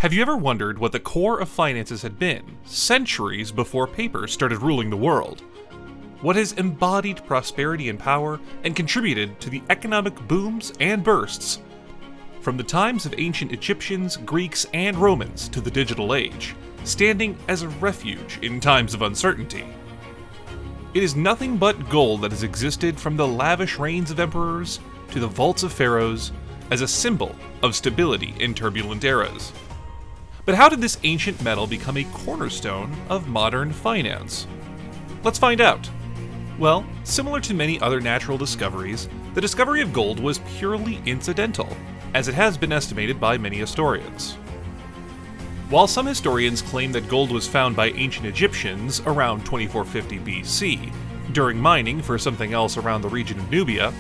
Have you ever wondered what the core of finances had been, centuries before paper started ruling the world? What has embodied prosperity and power, and contributed to the economic booms and bursts? From the times of ancient Egyptians, Greeks, and Romans to the digital age, standing as a refuge in times of uncertainty. It is nothing but gold that has existed from the lavish reigns of emperors to the vaults of pharaohs as a symbol of stability in turbulent eras. But how did this ancient metal become a cornerstone of modern finance? Let's find out. Well, similar to many other natural discoveries, the discovery of gold was purely incidental, as it has been estimated by many historians. While some historians claim that gold was found by ancient Egyptians around 2450 BC, during mining for something else around the region of Nubia,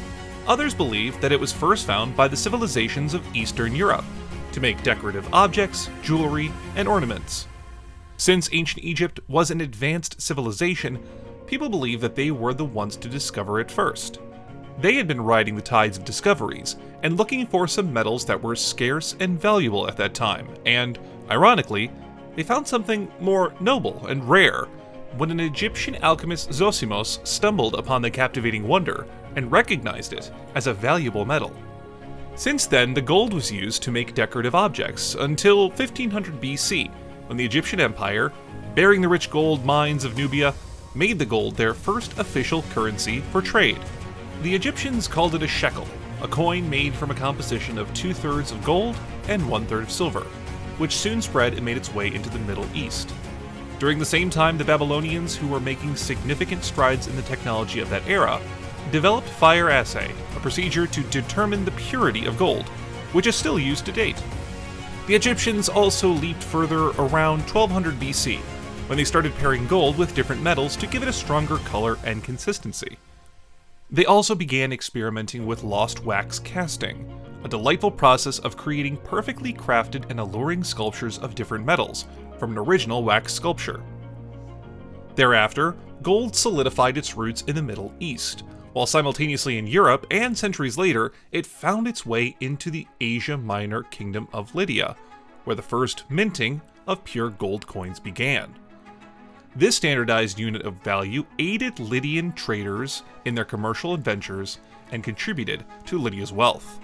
others believe that it was first found by the civilizations of Eastern Europe, to make decorative objects, jewelry, and ornaments. Since ancient Egypt was an advanced civilization, people believe that they were the ones to discover it first. They had been riding the tides of discoveries and looking for some metals that were scarce and valuable at that time, and, ironically, they found something more noble and rare when an Egyptian alchemist Zosimos stumbled upon the captivating wonder and recognized it as a valuable metal. Since then, the gold was used to make decorative objects until 1500 BC, when the Egyptian Empire, bearing the rich gold mines of Nubia, made the gold their first official currency for trade. The Egyptians called it a shekel, a coin made from a composition of 2/3 of gold and 1/3 of silver, which soon spread and made its way into the Middle East. During the same time, the Babylonians, who were making significant strides in the technology of that era, developed fire assay, a procedure to determine the purity of gold, which is still used to date. The Egyptians also leaped further around 1200 BC, when they started pairing gold with different metals to give it a stronger color and consistency. They also began experimenting with lost wax casting, a delightful process of creating perfectly crafted and alluring sculptures of different metals from an original wax sculpture. Thereafter, gold solidified its roots in the Middle East, while simultaneously in Europe, and centuries later, it found its way into the Asia Minor kingdom of Lydia, where the first minting of pure gold coins began. This standardized unit of value aided Lydian traders in their commercial adventures and contributed to Lydia's wealth.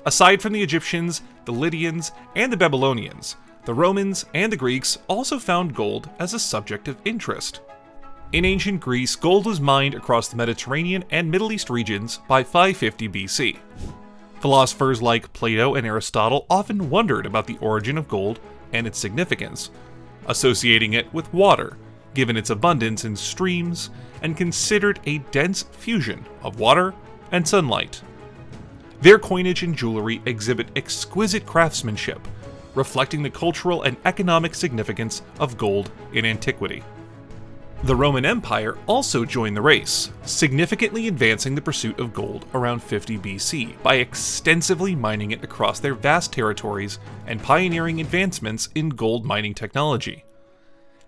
Aside from the Egyptians, the Lydians, and the Babylonians, the Romans and the Greeks also found gold as a subject of interest. In ancient Greece, gold was mined across the Mediterranean and Middle East regions by 550 BC. Philosophers like Plato and Aristotle often wondered about the origin of gold and its significance, associating it with water, given its abundance in streams, and considered a dense fusion of water and sunlight. Their coinage and jewelry exhibit exquisite craftsmanship, reflecting the cultural and economic significance of gold in antiquity. The Roman Empire also joined the race, significantly advancing the pursuit of gold around 50 BC by extensively mining it across their vast territories and pioneering advancements in gold mining technology.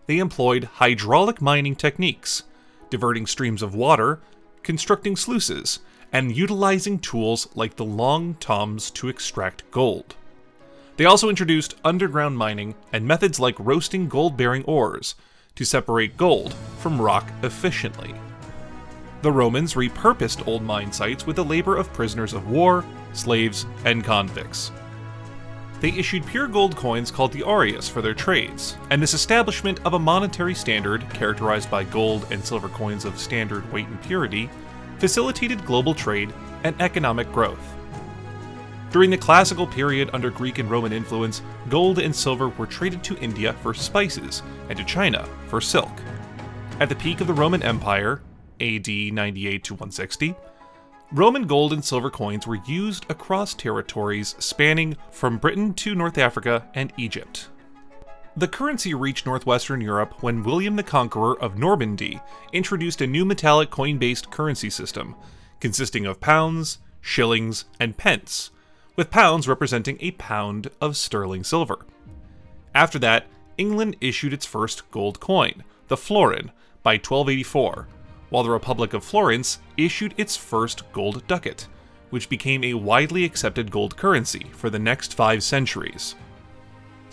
They employed hydraulic mining techniques, diverting streams of water, constructing sluices, and utilizing tools like the long toms to extract gold. They also introduced underground mining and methods like roasting gold-bearing ores, to separate gold from rock efficiently. The Romans repurposed old mine sites with the labor of prisoners of war, slaves, and convicts. They issued pure gold coins called the aureus for their trades, and this establishment of a monetary standard characterized by gold and silver coins of standard weight and purity facilitated global trade and economic growth. During the classical period under Greek and Roman influence, gold and silver were traded to India for spices and to China for silk. At the peak of the Roman Empire, AD 98 to 160, Roman gold and silver coins were used across territories spanning from Britain to North Africa and Egypt. The currency reached northwestern Europe when William the Conqueror of Normandy introduced a new metallic coin-based currency system, consisting of pounds, shillings, and pence, with pounds representing a pound of sterling silver. After that, England issued its first gold coin, the florin, by 1284, while the Republic of Florence issued its first gold ducat, which became a widely accepted gold currency for the next 5 centuries.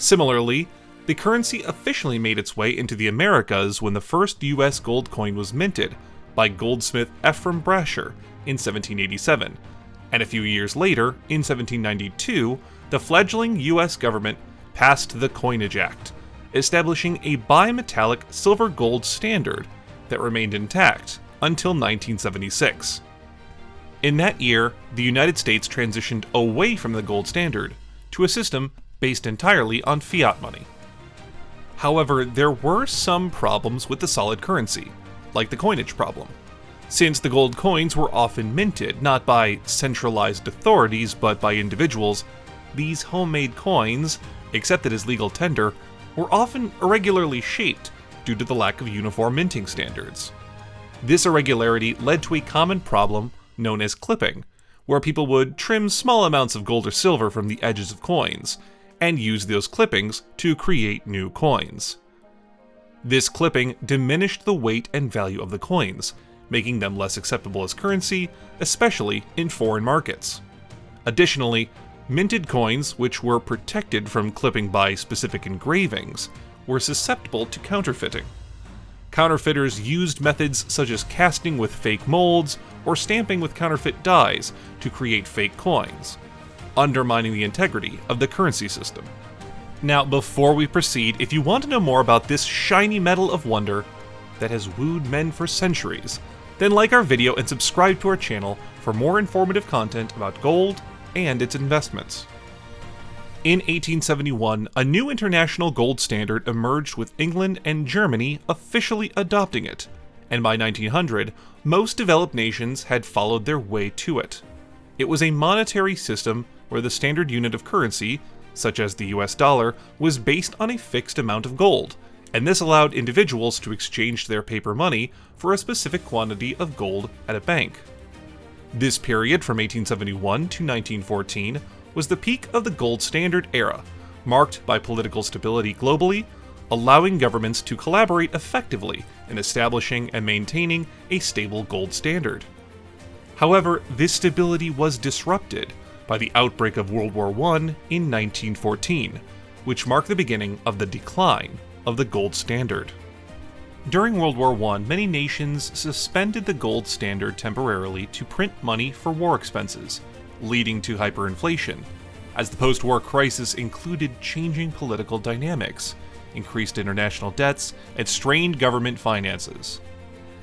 Similarly, the currency officially made its way into the Americas when the first US gold coin was minted by goldsmith Ephraim Brasher in 1787, and a few years later, in 1792, the fledgling US government passed the Coinage Act, establishing a bimetallic silver-gold standard that remained intact until 1976. In that year, the United States transitioned away from the gold standard to a system based entirely on fiat money. However, there were some problems with the solid currency, like the coinage problem. Since the gold coins were often minted not by centralized authorities but by individuals, these homemade coins, accepted as legal tender, were often irregularly shaped due to the lack of uniform minting standards. This irregularity led to a common problem known as clipping, where people would trim small amounts of gold or silver from the edges of coins, and use those clippings to create new coins. This clipping diminished the weight and value of the coins, making them less acceptable as currency, especially in foreign markets. Additionally, minted coins, which were protected from clipping by specific engravings, were susceptible to counterfeiting. Counterfeiters used methods such as casting with fake molds or stamping with counterfeit dies to create fake coins, undermining the integrity of the currency system. Now, before we proceed, if you want to know more about this shiny metal of wonder that has wooed men for centuries, then like our video and subscribe to our channel for more informative content about gold and its investments. In 1871, a new international gold standard emerged with England and Germany officially adopting it, and by 1900, most developed nations had followed their way to it. It was a monetary system where the standard unit of currency, such as the US dollar, was based on a fixed amount of gold, and this allowed individuals to exchange their paper money for a specific quantity of gold at a bank. This period from 1871 to 1914 was the peak of the gold standard era, marked by political stability globally, allowing governments to collaborate effectively in establishing and maintaining a stable gold standard. However, this stability was disrupted by the outbreak of World War I in 1914, which marked the beginning of the decline of the gold standard. During World War I, many nations suspended the gold standard temporarily to print money for war expenses, leading to hyperinflation, as the post-war crisis included changing political dynamics, increased international debts, and strained government finances.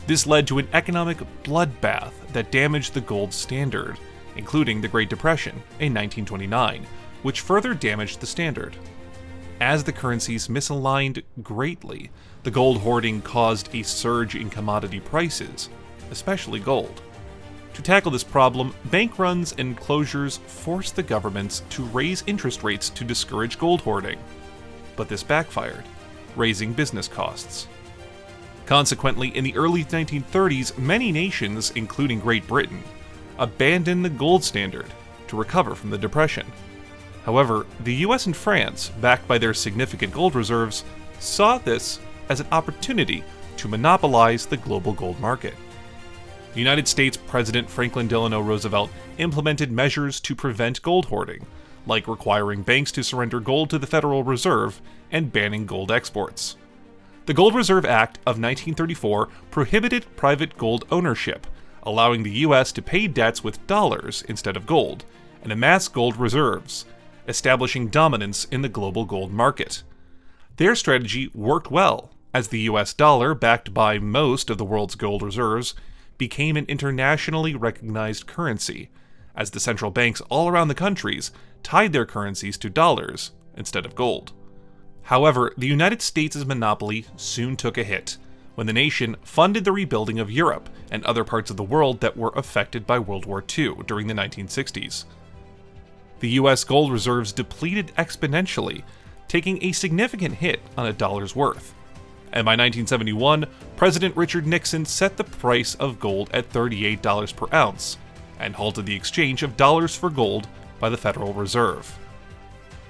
This led to an economic bloodbath that damaged the gold standard, including the Great Depression in 1929, which further damaged the standard. As the currencies misaligned greatly, the gold hoarding caused a surge in commodity prices, especially gold. To tackle this problem, bank runs and closures forced the governments to raise interest rates to discourage gold hoarding. But this backfired, raising business costs. Consequently, in the early 1930s, many nations, including Great Britain, abandoned the gold standard to recover from the Depression. However, the US and France, backed by their significant gold reserves, saw this as an opportunity to monopolize the global gold market. The United States President Franklin Delano Roosevelt implemented measures to prevent gold hoarding, like requiring banks to surrender gold to the Federal Reserve and banning gold exports. The Gold Reserve Act of 1934 prohibited private gold ownership, allowing the US to pay debts with dollars instead of gold, and amass gold reserves, establishing dominance in the global gold market. Their strategy worked well, as the US dollar, backed by most of the world's gold reserves, became an internationally recognized currency, as the central banks all around the countries tied their currencies to dollars instead of gold. However, the United States' monopoly soon took a hit when the nation funded the rebuilding of Europe and other parts of the world that were affected by World War II during the 1960s. The US gold reserves depleted exponentially, taking a significant hit on a dollar's worth. And by 1971, President Richard Nixon set the price of gold at $38 per ounce and halted the exchange of dollars for gold by the Federal Reserve.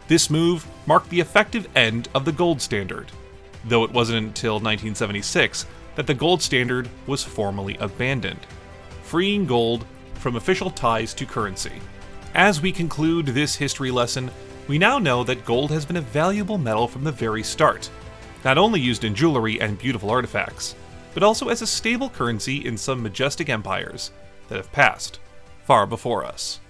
This move marked the effective end of the gold standard, though it wasn't until 1976 that the gold standard was formally abandoned, freeing gold from official ties to currency. As we conclude this history lesson, We now know that gold has been a valuable metal from the very start, not only used in jewelry and beautiful artifacts, but also as a stable currency in some majestic empires that have passed far before us.